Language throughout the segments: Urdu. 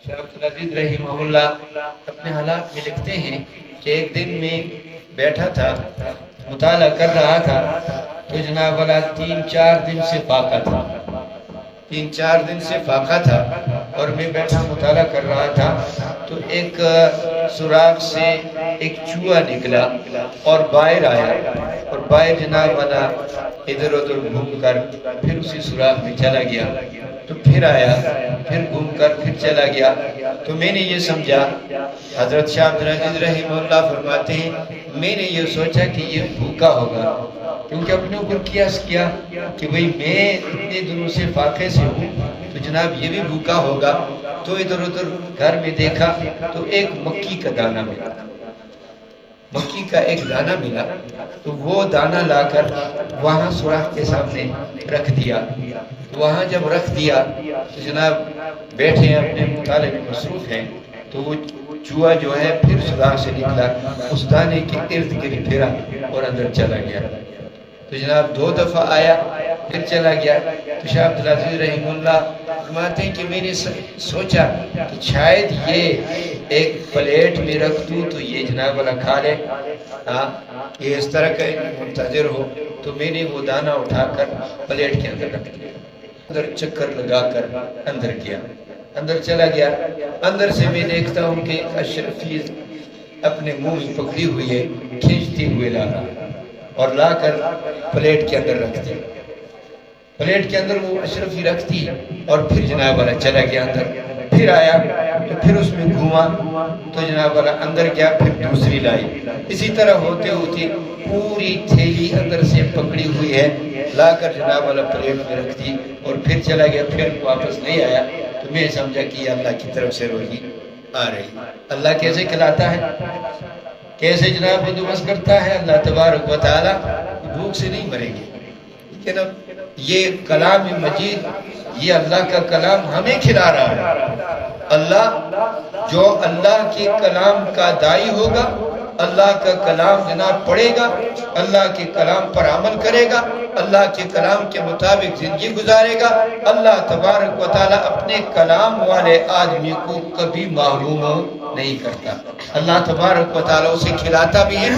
شیخ عبدالعزیز رحمہ اللہ اپنے حالات میں لکھتے ہیں کہ ایک دن میں بیٹھا تھا، مطالعہ کر رہا تھا، تو جناب والا 3-4 دن سے فاقہ تھا، 3-4 دن سے فاقہ تھا، اور میں بیٹھا مطالعہ کر رہا تھا تو ایک سوراخ سے ایک چوہا نکلا اور باہر آیا، اور باہر جناب والا ادھر ادھر گھوم کر پھر اسی سوراخ میں چلا گیا، تو پھر آیا، پھر گھوم کر پھر چلا گیا۔ تو میں نے یہ سمجھا، حضرت شاہ عبدالعزیز رحمہ اللہ فرماتے ہیں میں نے یہ سوچا کہ یہ بھوکا ہوگا، کیونکہ اپنے اوپر قیاس کیا کہ بھئی میں اتنے دنوں سے فاقے سے ہوں تو جناب یہ بھی بھوکا ہوگا۔ تو ادھر ادھر گھر میں دیکھا تو ایک مکی کا دانہ ملا، مکی کا ایک دانہ ملا، تو وہ دانہ لا کر وہاں سوراخ کے سامنے رکھ دیا۔ وہاں جب رکھ دیا تو جناب بیٹھے ہیں اپنے مطالعے میں مصروف ہیں، تو وہ چوہا جو ہے پھر سوراخ سے نکلا، اس دانے کے ارد گرد پھرا اور اندر چلا گیا۔ تو جناب 2 دفعہ آیا پھر چلا گیا۔ تو شاہ عبدالعزیز رحمہ اللہ فرماتے ہیں کہ میں نے سوچا کہ شاید یہ ایک پلیٹ میں رکھ دوں تو یہ جناب والا کھا لے، یہ اس طرح کا منتظر ہو، تو میں نے وہ دانہ اٹھا کر پلیٹ کے اندر رکھ دیا، اندر چکر لگا کر اندر گیا، اندر چلا گیا۔ اندر سے میں دیکھتا ہوں کہ اشرفی اپنے منہ میں پکڑی ہوئی ہے، کھینچتے ہوئے لا رہا اور لا کر پلیٹ کے اندر رکھتے، پلیٹ کے اندر وہ اشرفی رکھتی اور پھر جناب والا چلا گیا اندر، پھر آیا تو پھر اس میں گھوما تو جناب والا اندر گیا، پھر دوسری لائی، اسی طرح ہوتے ہوتے پوری تھیلی اندر سے پکڑی ہوئی ہے، لا کر جناب والا پلیٹ میں رکھ دی اور پھر چلا گیا، پھر واپس نہیں آیا۔ تو میں سمجھا کہ یہ اللہ کی طرف سے روزی آ رہی۔ اللہ کیسے کھلاتا ہے، کیسے جناب بندوبست کرتا ہے، اللہ تبارک و تعالی بھوک سے نہیں مریں گے، لیکن اب یہ کلام مجید، یہ اللہ کا کلام ہمیں کھلا رہا ہے۔ اللہ کے کلام کا داعی ہوگا، اللہ کا کلام جناب پڑھے گا، اللہ کے کلام پر عمل کرے گا، اللہ کے کلام کے مطابق زندگی گزارے گا، اللہ تبارک و تعالیٰ اپنے کلام والے آدمی کو کبھی محروم نہیں کرتا۔ اللہ تبارک و تعالیٰ اسے کھلاتا بھی ہے،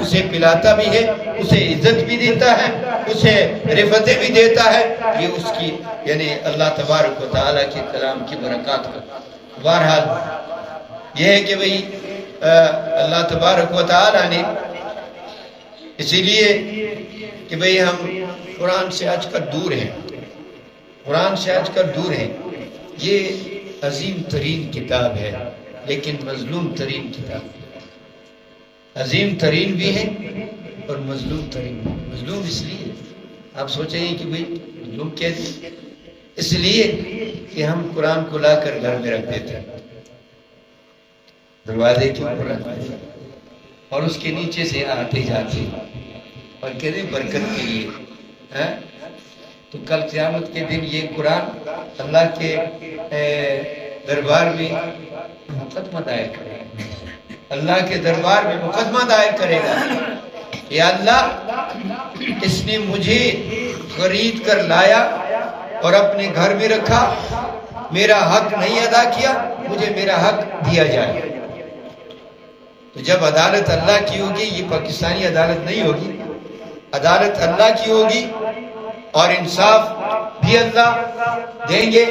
اسے پلاتا بھی ہے، اسے عزت بھی دیتا ہے، اسے رفعتیں بھی دیتا ہے، یہ اس کی یعنی اللہ تبارک و تعالیٰ کے کلام کی برکات کا۔ بہرحال یہ ہے کہ بھئی اللہ تبارک و تعالیٰ نے اسی لیے کہ بھئی ہم قرآن سے آج کل دور ہیں، قرآن سے آج کل دور ہیں۔ یہ عظیم ترین کتاب ہے لیکن مظلوم ترین کتاب ہے، عظیم ترین بھی ہے اور مظلوم ترین بھی۔ مظلوم اس لیے آپ سوچیں کہ بھئی مظلوم کیسے، اس لیے کہ ہم قرآن کو لا کر گھر میں رکھ دیتے ہیں، دروازے کے اوپر رکھ دیتے ہیں اور اس کے نیچے سے آتے جاتے اور کہتے ہیں برکت کے لیے۔ تو کل قیامت کے دن یہ قرآن اللہ کے دربار میں مقدمہ دائر کرے گا، اللہ کے دربار میں مقدمہ دائر کرے گا، یا اللہ اس نے مجھے خرید کر لایا اور اپنے گھر میں رکھا، میرا حق نہیں ادا کیا، مجھے میرا حق دیا جائے۔ تو جب عدالت اللہ کی ہوگی، یہ پاکستانی عدالت نہیں ہوگی، عدالت اللہ کی ہوگی اور انصاف بھی اللہ دیں گے،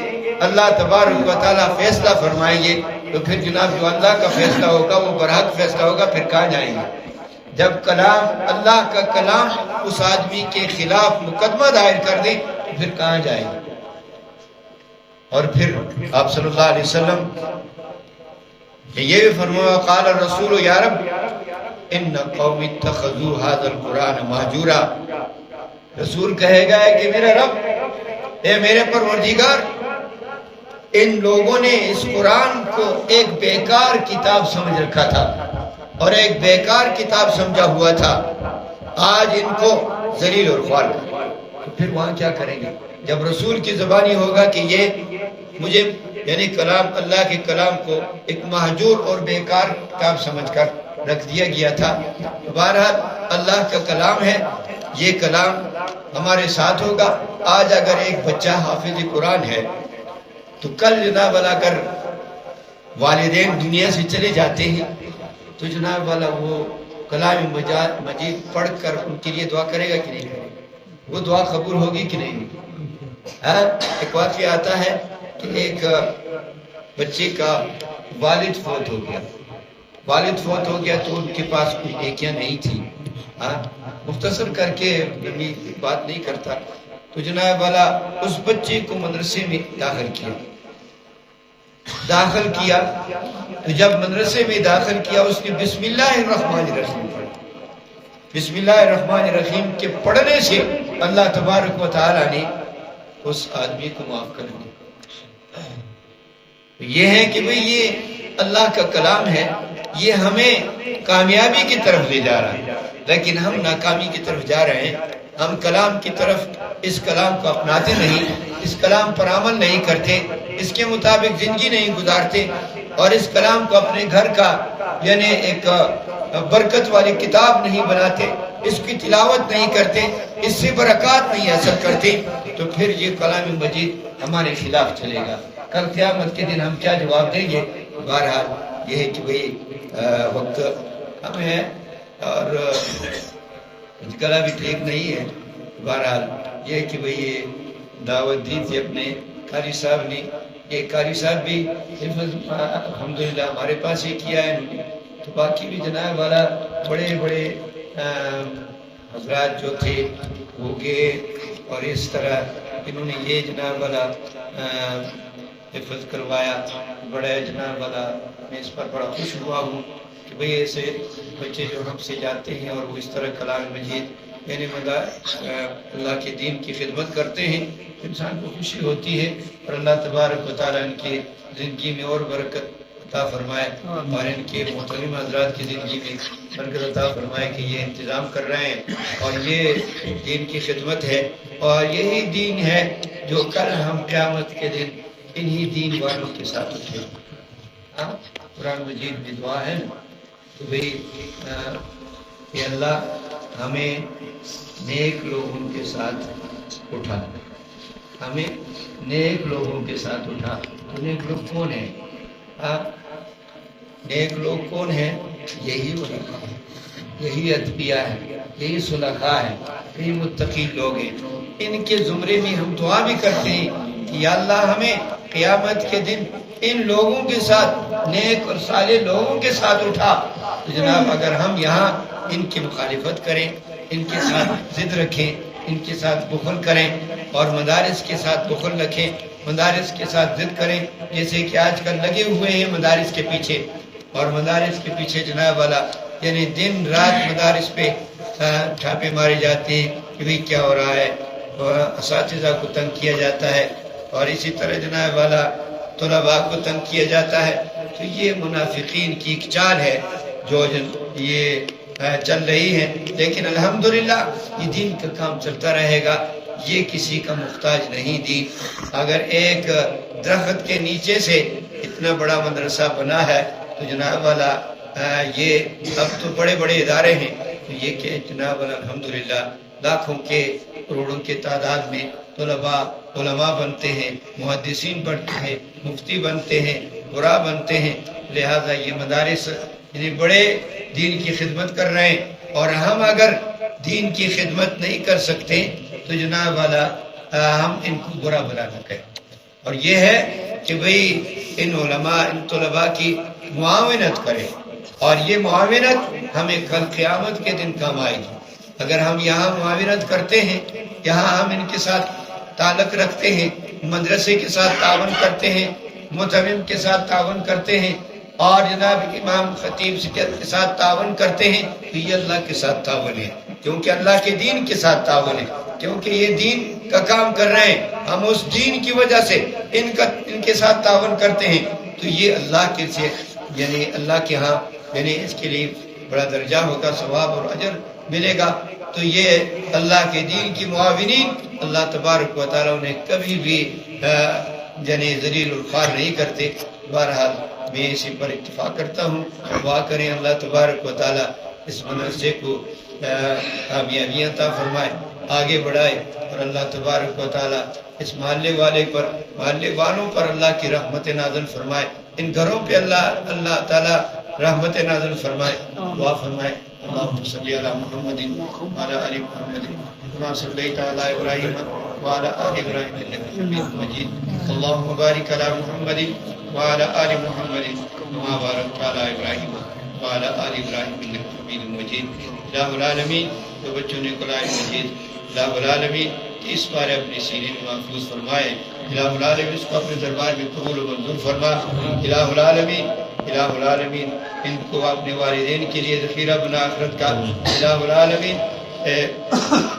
اللہ تبارک و تعالیٰ فیصلہ فرمائیں گے، تو پھر جناب جو اللہ کا فیصلہ ہوگا وہ برحق فیصلہ ہوگا، پھر کہاں جائیں گے؟ جب کلام اللہ کا کلام اس آدمی کے خلاف مقدمہ دائر کر دے تو پھر کہاں جائیں گے؟ اور پھر آپ صلی اللہ علیہ وسلم یہ بھی فرمایا، قال الرسول یا رب ان قوم اتخذوا هذا القرآن مہجورا، رسول کہے گا کہ میرا رب، اے میرے پروردگار، ان لوگوں نے اس قرآن کو ایک بیکار کتاب سمجھ رکھا تھا اور ایک بیکار کتاب سمجھا ہوا تھا، آج ان کو ذلیل اور خوار کر۔ تو پھر وہاں کیا کریں گے جب رسول کی زبانی ہوگا کہ یہ مجھے یعنی کلام اللہ کے کلام کو ایک مہجور اور بیکار کتاب سمجھ کر رکھ دیا گیا تھا۔ بہرحال اللہ کا کلام ہے، یہ کلام ہمارے ساتھ ہوگا۔ آج اگر ایک بچہ حافظ قرآن ہے تو کل جناب اگر والدین دنیا سے چلے جاتے ہیں تو جناب والا وہ کلام مجید پڑھ کر ان کے لیے دعا کرے گا کہ نہیں کرے گا؟ وہ دعا قبول ہوگی کہ نہیں؟ ایک واقعہ آتا ہے کہ ایک بچے کا والد فوت ہو گیا تو ان کے پاس کوئی نیکیاں نہیں تھی. مختصر کر کے بات نہیں کرتا تو جناب والا اس بچے کو مدرسے میں داخل کیا تو جب مدرسے میں داخل کیا اس نے بسم اللہ الرحمن الرحیم پڑھا. بسم اللہ الرحمن الرحیم کے پڑھنے سے اللہ تبارک و تعالی نے اس آدمی کو معاف کر دیا. یہ ہے کہ بھئی یہ اللہ کا کلام ہے، یہ ہمیں کامیابی کی طرف لے جا رہا ہے، لیکن ہم ناکامی کی طرف جا رہے ہیں. ہم کلام کی طرف اس کلام کو اپناتے نہیں، اس کلام پر عمل نہیں کرتے، اس کے مطابق زندگی نہیں گزارتے، اور اس کلام کو اپنے گھر کا یعنی ایک برکت والی کتاب نہیں بناتے، اس کی تلاوت نہیں کرتے، اس سے برکات نہیں حاصل کرتے، تو پھر یہ کلام مجید ہمارے خلاف چلے گا. کل قیامت کے دن ہم کیا جواب دیں گے؟ بہرحال یہ ہے کہ بھئی وقت کم ہے اور گلا بھی ٹھیک نہیں ہے. بہرحال یہ ہے کہ بھئی یہ دعوت دی تھی اپنے قاری صاحب نے، یہ قاری صاحب بھی الحمدللہ ہمارے پاس ہی کیا ہے، تو باقی بھی جناب والا بڑے بڑے حضرات جو تھے وہ گئے، اور اس طرح انہوں نے یہ جناب والا حفظ کروایا. بڑا جناب والا میں اس پر بڑا خوش ہوا ہوں کہ بھئی ایسے بچے جو ہم سے جاتے ہیں اور وہ اس طرح کلام مجید یعنی اللہ کے دین کی خدمت کرتے ہیں، انسان کو خوشی ہوتی ہے. اور اللہ تبارک و تعالیٰ ان کی زندگی میں اور برکت عطا فرمائے، اور ان کے محترم حضرات کی زندگی میں برکت عطا فرمائے کہ یہ انتظام کر رہے ہیں، اور یہ دین کی خدمت ہے، اور یہی دین ہے جو کل ہم قیامت کے دن انہی دین والوں کے ساتھ اٹھے. قرآن مجید میں دعا ہے تو بھئی کہ اللہ ہمیں نیک لوگوں کے ساتھ اٹھا، ہمیں نیک لوگوں کے ساتھ اٹھا. تو نیک لوگ کون ہیں؟ نیک لوگ کون ہیں؟ یہی علماء ہیں، یہی اتقیاء ہیں، یہی صلحاء ہیں، یہی متقی لوگ ہیں. ان کے زمرے میں ہم دعا بھی کرتے ہیں کہ یا اللہ ہمیں قیامت کے دن ان لوگوں کے ساتھ، نیک اور صالح لوگوں کے ساتھ اٹھا. تو جناب اگر ہم یہاں ان کی مخالفت کریں، ان کے ساتھ ضد رکھیں، ان کے ساتھ بخل کریں، اور مدارس کے ساتھ بخل رکھیں، مدارس کے ساتھ ضد کریں، جیسے کہ آج کل لگے ہوئے ہیں مدارس کے پیچھے، اور مدارس کے پیچھے جناب والا یعنی دن رات مدارس پہ چھاپے مارے جاتے ہیں کہ بھئی کیا ہو رہا ہے، اساتذہ کو تنگ کیا جاتا ہے، اور اسی طرح جناب والا طلباء کو تنگ کیا جاتا ہے. تو یہ منافقین کی ایک چال ہے جو یہ چل رہی ہے. لیکن الحمدللہ یہ دین کا کام چلتا رہے گا، یہ کسی کا محتاج نہیں دین. اگر ایک درخت کے نیچے سے اتنا بڑا مدرسہ بنا ہے تو جناب والا یہ اب تو بڑے بڑے ادارے ہیں، تو یہ کہ جناب والا الحمدللہ لاکھوں کے کروڑوں کے تعداد میں طلباء علماء بنتے ہیں، محدثین بنتے ہیں، مفتی بنتے ہیں، قراء بنتے ہیں. لہذا یہ مدارس یعنی بڑے دین کی خدمت کر رہے ہیں، اور ہم اگر دین کی خدمت نہیں کر سکتے تو جناب والا ہم ان کو برا بلا نہ کہیں. اور یہ ہے کہ بھئی ان علماء ان طلباء کی معاونت کریں، اور یہ معاونت ہمیں کل قیامت کے دن کام آئے گی. اگر ہم یہاں معاونت کرتے ہیں، یہاں ہم ان کے ساتھ تعلق رکھتے ہیں، مدرسے کے ساتھ تعاون کرتے ہیں، متمم کے ساتھ تعاون کرتے ہیں، اور جناب امام خطیب کے ساتھ تعاون کرتے ہیں، تو یہ اللہ کے ساتھ تعاون ہے، کیونکہ اللہ کے دین کے ساتھ تعاون ہے، کیونکہ یہ دین کا کام کر رہے ہیں. ہم اس دین کی وجہ سے ان کے ساتھ تعاون کرتے ہیں، تو یہ اللہ کے سے یعنی اللہ کے ہاں یعنی اس کے لیے بڑا درجہ ہوگا، ثواب اور اجر ملے گا. تو یہ اللہ کے دین کی معاونین اللہ تبارک و تعالیٰ نے کبھی بھی یعنی ذلیل الخوار نہیں کرتے. بہرحال میں اسی پر اتفاق کرتا ہوں. دعا کریں اللہ تبارک و تعالیٰ اس مدرسے کو کامیابیاں عطا فرمائے، آگے بڑھائے، اور اللہ تبارک و تعالیٰ اس محلے والوں پر اللہ کی رحمت نازل فرمائے. ان گھروں پہ اللہ تعالیٰ رحمت نازل فرمائے. دعا فرمائے. اللهم صل على محمد وعلى ال محمد كما صليت على ابراهيم وعلى ال ابراهيم انك حميد مجيد. اللهم بارك على محمد وعلى ال محمد كما باركت على ابراهيم وعلى ال ابراهيم انك حميد مجيد. الہ العالمین جو بچوں نے قرآن مجید الہ العالمین اس بار اپنے سینے میں محفوظ فرمائے. الہ العالمین اس کو اپنے دربار میں قبول و منظور فرما. الہ العالمین ان کو اپنے والدین کے لیے ذخیرہ بنا آخرت کا. الہ العالمین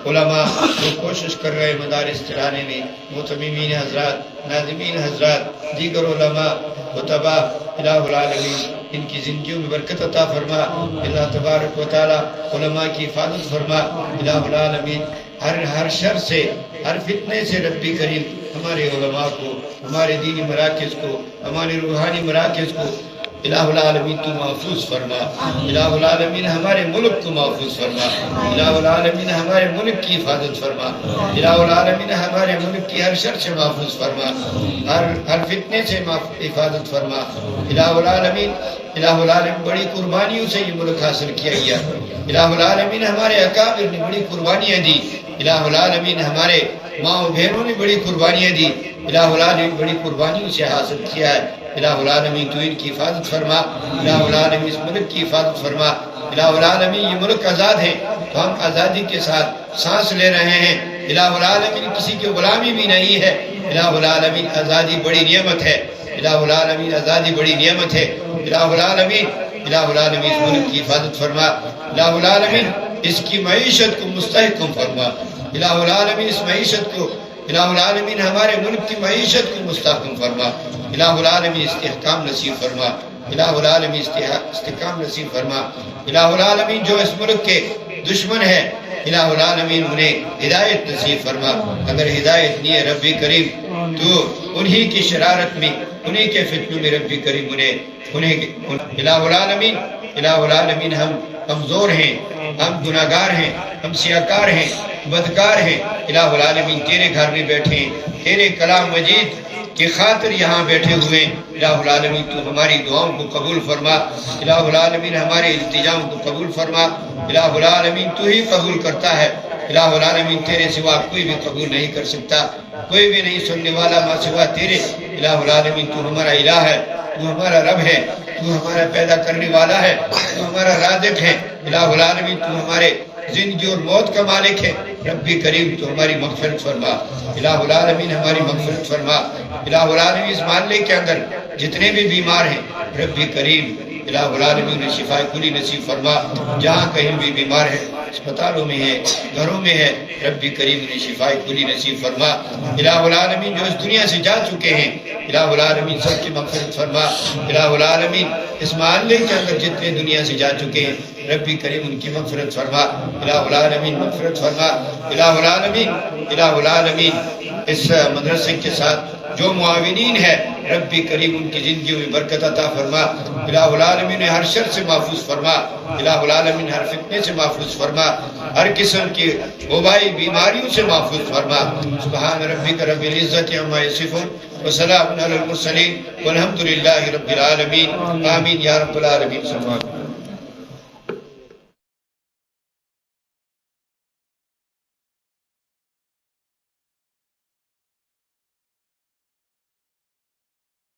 علماء جو کوشش کر رہے مدارس چلانے میں، متممین حضرات، ناظمین حضرات، دیگر علماء خطبہ، الہ العالمین ان کی زندگیوں میں برکت عطا فرما. اللہ تبارک و تعالی علماء کی حفاظت فرما. الہ العالمین ہر شر سے، ہر فتنے سے ربی کریم ہمارے علماء کو، ہمارے دینی مراکز کو، ہمارے روحانی مراکز کو الہ العالمین تو محفوظ فرما. الہ العالمین ہمارے ملک کو محفوظ فرما. الہ العالمین ہمارے ملک کی حفاظت فرما. الہ العالمین ہمارے ملک کی ہر شر سے محفوظ فرما، ہر فتنے سے حفاظت فرما. الہ العالمین بڑی قربانیوں سے یہ ملک حاصل کیا گیا. الہ العالمین ہمارے اکابر نے بڑی قربانیاں دی. الہ العالمین ہمارے ماں و بہنوں نے بڑی قربانیاں دی. الہ العالمین بڑی قربانیوں سے حاصل کیا ہے. الہ العالمین تو ان کی حفاظت فرما. الہ العالمین اس ملک کی حفاظت فرما. الہ العالمین یہ ملک آزاد ہے تو ہم آزادی کے ساتھ سانس لے رہے ہیں. الہ العالمین کسی کی غلامی بھی نہیں ہے. الہ العالمین آزادی بڑی نعمت ہے. الہ العالمین آزادی بڑی نعمت ہے. الہ العالمین اس ملک کی حفاظت فرما. الہ العالمین اس کی معیشت کو مستحکم فرما. الہ العالمین اس معیشت کو، الہ العالمین ہمارے ملک کی معیشت کو مستحکم فرما. الہ العالمین استحکام نصیب فرما. الہ العالمین استحکام نصیب فرما. الہ العالمین جو اس ملک کے دشمن ہے، الہ العالمین انہیں ہدایت نصیب فرما. اگر ہدایت نہیں ہے ربی کریم تو انہی کی شرارت میں، انہی کے فتنوں میں ربی کریم الہ العالمین ہم کمزور ہیں، ہم گناہگار ہیں، ہم سیاکار ہیں، بدکار ہیں. الہ العالمین تیرے گھر میں بیٹھے ہیں، تیرے کلام مجید کی خاطر یہاں بیٹھے ہوئے. الہ العالمین تو ہماری دعاؤں کو قبول فرما. الہ العالمین ہمارے التجاؤں کو قبول فرما. الہ العالمین تو ہی قبول کرتا ہے. الہ العالمین تیرے سوا کوئی بھی قبول نہیں کر سکتا، کوئی بھی نہیں سننے والا ما سوا تیرے. الہ العالمین تو ہمارا الہ ہے، تو ہمارا رب ہے، تو ہمارا پیدا کرنے والا ہے، تو ہمارا رازق ہے. الہ العالمین تو ہمارے زندگی اور موت کا مالک ہے. ربی کریم تو ہماری مغفرت فرما. الہ العالمین ہماری مغفرت فرما. الہ العالمین اس محلے کے اندر جتنے بھی بیمار ہیں ربی کریم الہ العالمین نے شفا کلی نصیب فرما. جہاں کہیں بھی بیمار ہے، اسپتالوں میں ہے، گھروں میں ہے، ربی کریم نے شفا کلی نصیب فرما. الہ العالمین جو اس دنیا سے جا چکے ہیں الہ العالمین سب کی مغفرت فرما. الہ العالمین اس محلے کے اندر جتنے دنیا سے جا چکے ہیں ربی کریم ان کی مغفرت فرما. الہ العالمین مغفرت فرما. الہ العالمین اس مدرسے کے ساتھ جو معاونین ہے ربی کریم ان کی زندگیوں میں برکت عطا فرما. الہ العالمین ہر شر سے محفوظ فرما. الہ العالمین ہر فتنے سے محفوظ فرما، ہر قسم کی وبائی بیماریوں سے محفوظ فرما. سبحان ربک رب العزت عما یصفون وسلام علی المرسلین والحمد للہ رب العالمین. آمین یا رب العالمین.